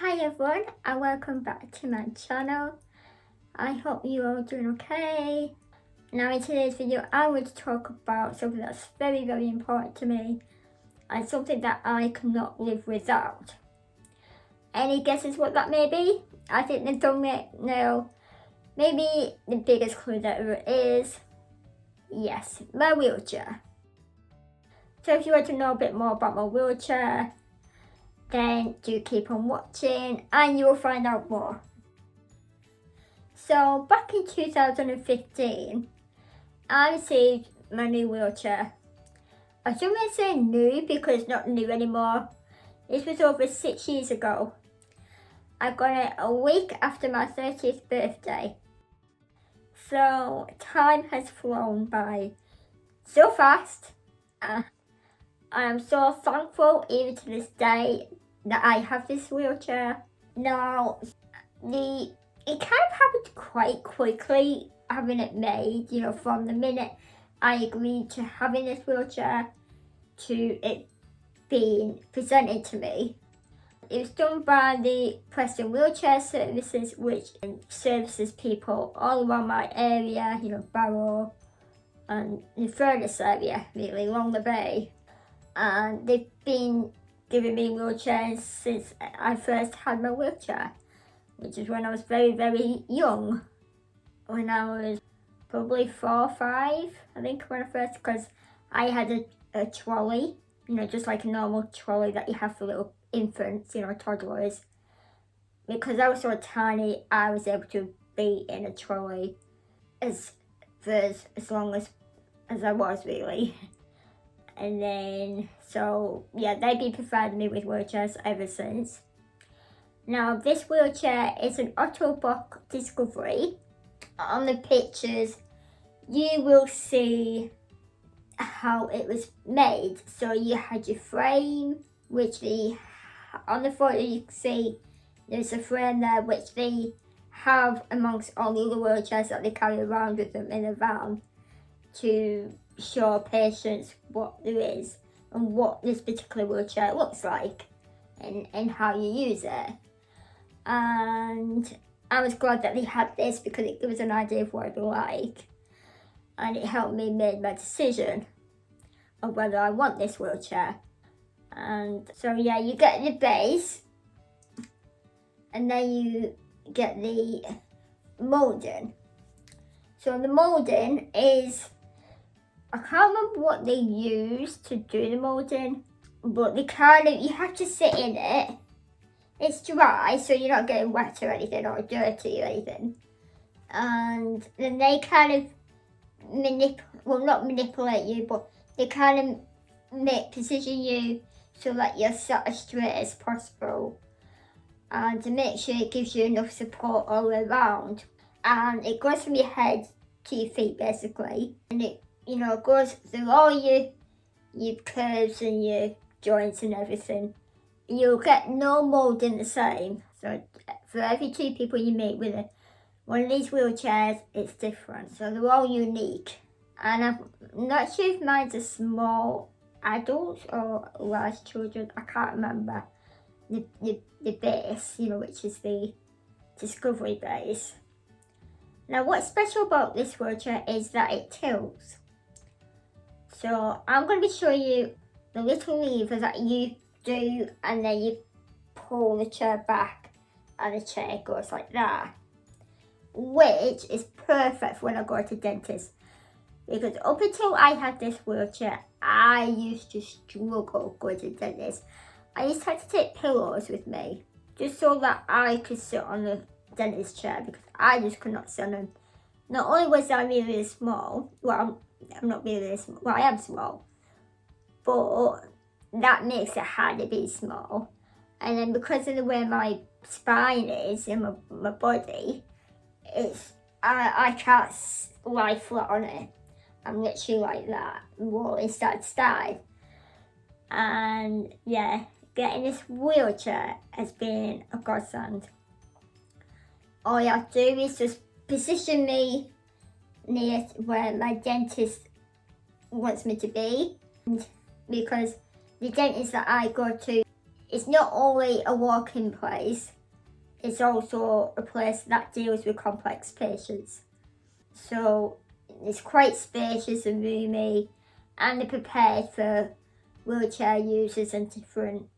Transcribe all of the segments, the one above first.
Hi everyone and welcome back to my channel. I hope you are doing okay. Now in today's video I want to talk about something that's very important to me and something that I cannot live without. Any guesses what that may be? I think the thumbnail, maybe the biggest clue that there is. Yes, my wheelchair. So if you want to know a bit more about my wheelchair, then do keep on watching and you will find out more. So back in 2015, I received my new wheelchair. I shouldn't say new because it's not new anymore. This was over 6 years ago. I got it a week after my 30th birthday. So time has flown by so fast. I am so thankful even to this day that I have this wheelchair. Now, it kind of happened quite quickly having it made, from the minute I agreed to having this wheelchair to it being presented to me. It was done by the Preston Wheelchair Services, which services people all around my area, Barrow and the furthest area, really, along the bay. And they've been giving me wheelchairs since I first had my wheelchair, which is when I was very young. When I was probably 4 or 5, I think, when I first, because I had a trolley, just like a normal trolley that you have for little infants, toddlers. Because I was so tiny, I was able to be in a trolley for as long as I was, really. And then, so yeah, they've been providing me with wheelchairs ever since. Now, this wheelchair is an Autobock discovery. On the pictures, you will see how it was made. So you had your frame, which on the photo you can see there's a frame there, which they have amongst all the other wheelchairs that they carry around with them in a van to show patients what there is and what this particular wheelchair looks like and how you use it. And I was glad that they had this because it gave us an idea of what it'd be like, and it helped me make my decision of whether I want this wheelchair. And so yeah, you get the base and then you get the moulding. So the moulding is, I can't remember what they use to do the moulding, but you have to sit in it. It's dry, so you're not getting wet or anything, or dirty or anything. And then they kind of not manipulate you, but they kind of position you so that you're sat as straight as possible. And to make sure it gives you enough support all the way around. And it goes from your head to your feet, basically. And it goes through all your curves and your joints and everything. You'll get no moulding the same. So for every 2 people you meet with one of these wheelchairs, it's different. So they're all unique. And I'm not sure if mine's a small adults or large children. I can't remember the base, which is the discovery base. Now what's special about this wheelchair is that it tilts. So I'm going to be showing you the little lever that you do, and then you pull the chair back and the chair goes like that, which is perfect for when I go to the dentist, because up until I had this wheelchair I used to struggle going to the dentist. I used to have to take pillows with me just so that I could sit on the dentist chair, because I just could not sit on them. Not only was I really small, well, I'm not really small, well, I am small, but that makes it hard to be small. And then because of the way my spine is and my body, I can't lie flat on it. I'm literally like that, rolling side to side. And yeah, getting this wheelchair has been a godsend. All you have to do is just position me near where my dentist wants me to be, because the dentist that I go to, it's not only a walk-in place, it's also a place that deals with complex patients. So it's quite spacious and roomy, and they're prepared for wheelchair users and different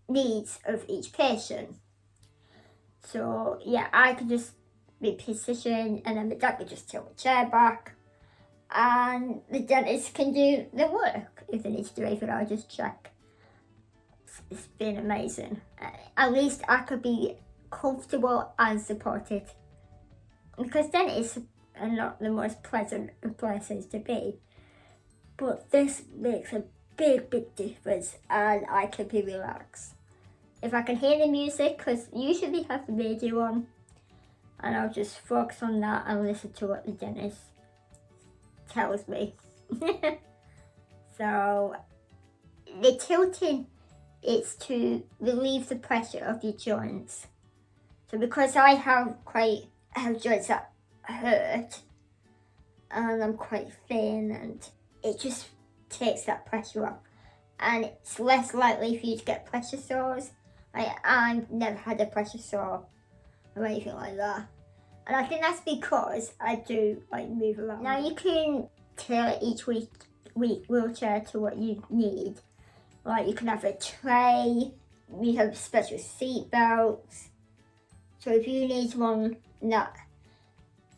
needs of each patient. So yeah, I could just be positioned, and then the dad could just tilt my chair back, and the dentist can do the work. If they need to do anything, I'll just check. It's been amazing. At least I could be comfortable and supported, because dentists are not the most pleasant of places to be, but this makes a big difference, and I can be relaxed. If I can hear the music, because usually have the radio on, and I'll just focus on that and listen to what the dentist tells me. So the tilting is to relieve the pressure of your joints. So because I have joints that hurt, and I'm quite thin, and it just takes that pressure off, and it's less likely for you to get pressure sores. I've never had a pressure sore or anything like that, and I think that's because I do move around. Now you can tailor each wheelchair to what you need. Like you can have a tray, we have special seat belts. So if you need one that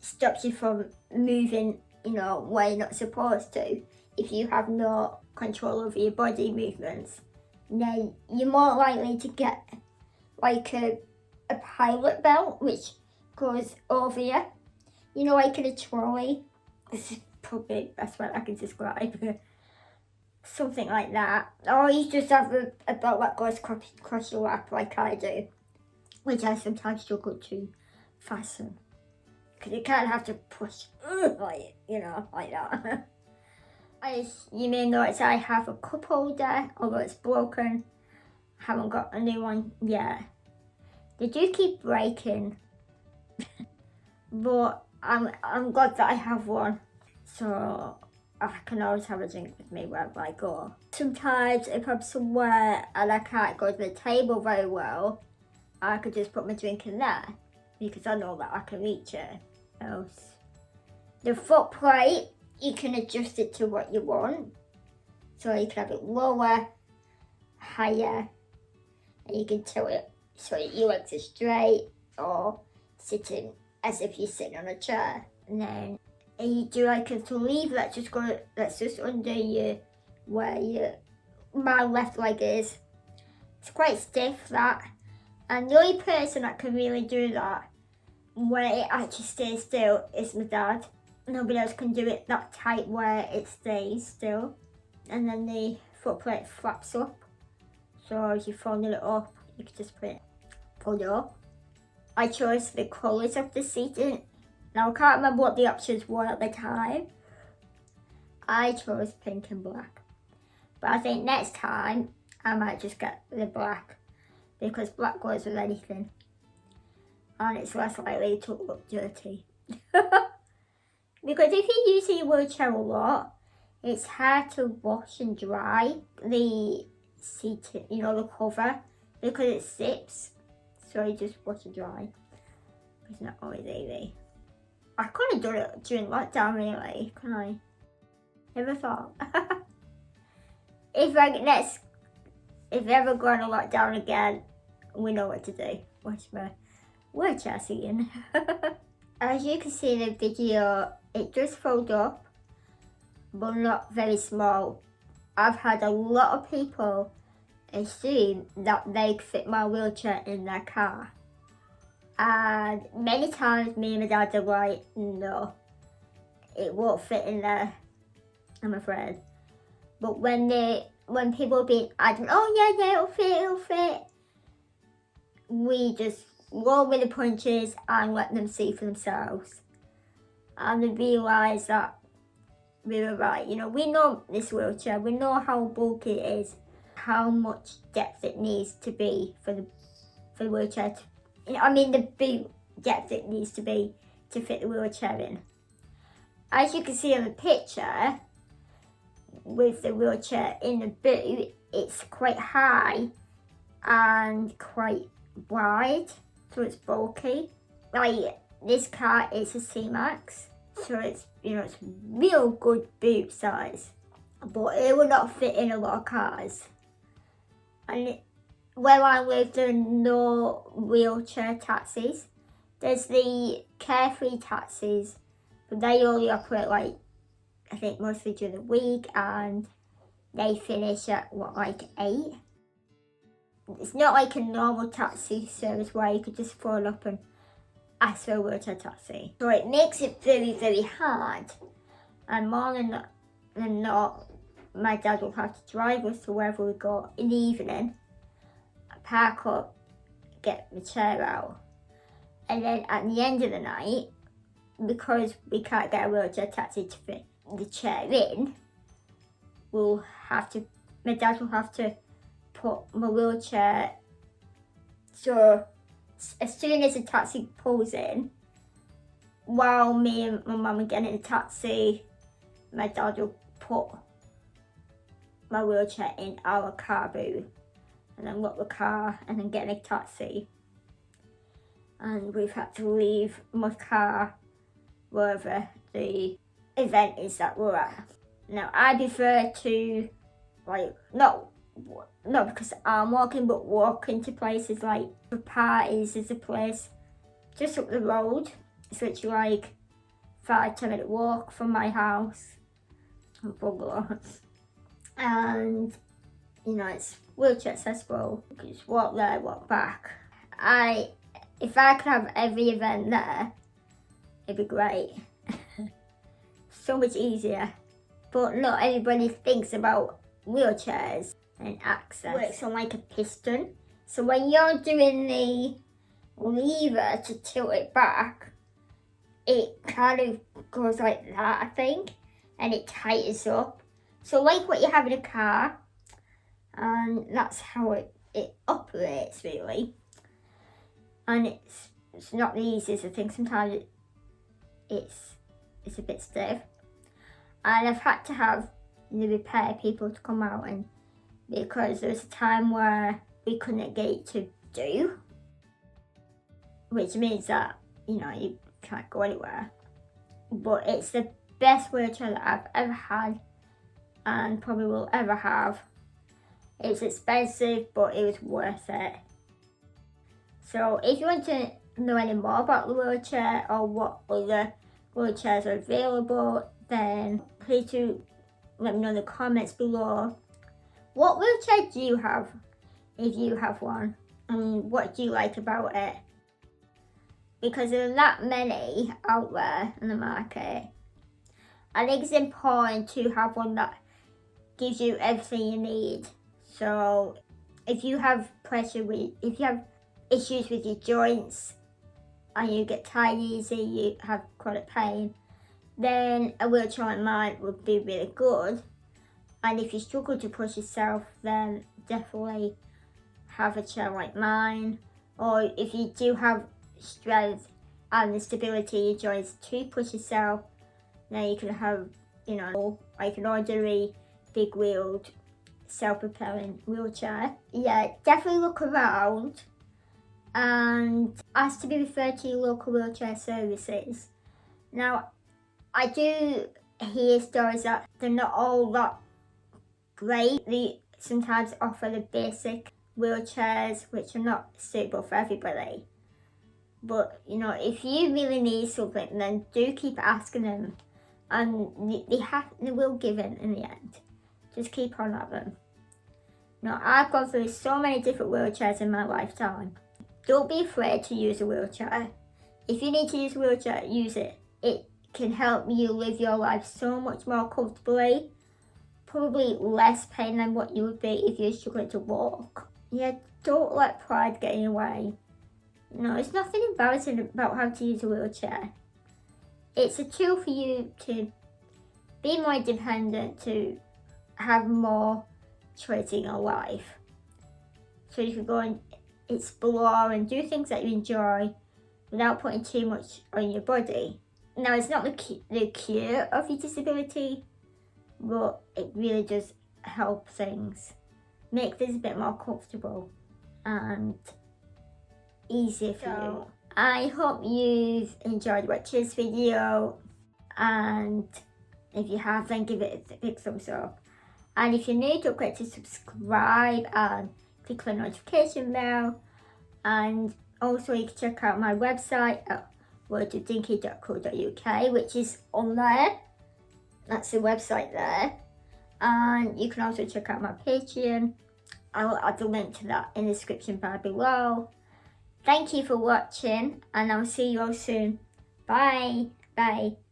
stops you from moving, where you're not supposed to, if you have no control over your body movements, then you're more likely to get like a pilot belt which goes over you. Like in a trolley. This is probably the best way I can describe. Something like that. Or you just have a belt that goes across your lap like I do, which I sometimes struggle to fasten, because you can't have to push like that. As you may notice, I have a cup holder, although it's broken. Haven't got a new one yet. They do keep breaking, but I'm glad that I have one, so I can always have a drink with me wherever I go. Sometimes if I'm somewhere and I can't go to the table very well, I could just put my drink in there, because I know that I can reach it. Else, the foot plate, you can adjust it to what you want. So you can have it lower, higher, and you can tilt it so your legs are straight, or sitting as if you're sitting on a chair. And then you do like a little lever that's just under you, where my left leg is. It's quite stiff, that. And the only person that can really do that when it actually stays still is my dad. Nobody else can do it that tight where it stays still. And then the foot plate flaps up. So as you fold it up, you can just fold it up. I chose the colours of the seating. Now I can't remember what the options were at the time. I chose pink and black. But I think next time I might just get the black, because black goes with anything, and it's less likely to look dirty. Because if you're using your wheelchair a lot, it's hard to wash and dry the seat, the cover, because it zips. So you just wash and dry. It's not always easy. I could have done it during lockdown, really, couldn't I? Never thought. If we ever go on a lockdown again, we know what to do. Watch my wheelchair scene. As you can see in the video, it does fold up, but not very small. I've had a lot of people assume that they fit my wheelchair in their car. And many times me and my dad are like, no, it won't fit in there, I'm afraid. But when people are being adamant, oh yeah, it'll fit, we just roll with the punches and let them see for themselves. And they realise that we were right. We know this wheelchair, we know how bulky it is, how much depth it needs to be for the wheelchair to, the big depth it needs to be to fit the wheelchair in. As you can see on the picture, with the wheelchair in the boot, it's quite high and quite wide. so it's bulky. Like, this car is a C-Max, so it's, it's real good boot size, but it will not fit in a lot of cars. And where I live, there are no wheelchair taxis. There's the Carefree taxis, but they only operate, like, I think mostly during the week, and they finish at, 8? It's not like a normal taxi service where you could just phone up and ask for a wheelchair taxi. So it makes it very, very hard. And more than not, my dad will have to drive us to wherever we go in the evening, park up, get the chair out. And then at the end of the night, because we can't get a wheelchair taxi to fit the chair in, my dad will have to put my wheelchair, so as soon as the taxi pulls in, while me and my mum are getting in the taxi, my dad will put my wheelchair in our car boot and then lock the car and then get in a taxi. And we've had to leave my car wherever the event is that we're at. Now, I prefer to, not because I'm walking, but walking to places like for parties. There's a place just up the road. It's literally like 5-10 minute walk from my house and bungalow. And, it's wheelchair accessible. You can just walk there, walk back. If I could have every event there, it'd be great. So much easier. But not everybody thinks about wheelchairs and access. It works on like a piston. So when you're doing the lever to tilt it back, it kind of goes like that, I think, and it tightens up. So like what you have in a car, and that's how it operates really. And it's not the easiest of things. Sometimes it's a bit stiff. And I've had to have the repair people to come out, and because there was a time where we couldn't get it to do, which means that, you can't go anywhere. But it's the best wheelchair that I've ever had and probably will ever have. It's expensive, but it was worth it. So if you want to know any more about the wheelchair or what other wheelchairs are available, then please do let me know in the comments below. What wheelchair do you have, if you have one, and what do you like about it? Because there are that many out there in the market. I think it's important to have one that gives you everything you need. So if you have if you have issues with your joints and you get tired easy, you have chronic pain, then a wheelchair like mine would be really good. And if you struggle to push yourself, then definitely have a chair like mine. Or if you do have strength and the stability in your joints to push yourself, then you can have, like an ordinary big wheeled self-propelling wheelchair. Yeah, definitely look around and ask to be referred to your local wheelchair services. Now, I do hear stories that they're not all that great. They sometimes offer the basic wheelchairs, which are not suitable for everybody. But, if you really need something, then do keep asking them. And they will give in the end. Just keep on at them. Now, I've gone through so many different wheelchairs in my lifetime. Don't be afraid to use a wheelchair. If you need to use a wheelchair, use it. It can help you live your life so much more comfortably. Probably less pain than what you would be if you're struggling to walk. Yeah, don't let pride get in your way. It's nothing embarrassing about how to use a wheelchair. It's a tool for you to be more independent, to have more choice in your life. So you can go and explore and do things that you enjoy without putting too much on your body. Now, it's not the cure of your disability, but it really does help things, make things a bit more comfortable, and easier for you. I hope you've enjoyed watching this video, and if you have, then give it a big thumbs up. And if you're new, don't forget to subscribe and click on the notification bell. And also you can check out my website at worldofdinky.co.uk, which is on there. That's the website there. And you can also check out my Patreon. I'll add the link to that in the description bar below. Thank you for watching, and I'll see you all soon. Bye. Bye.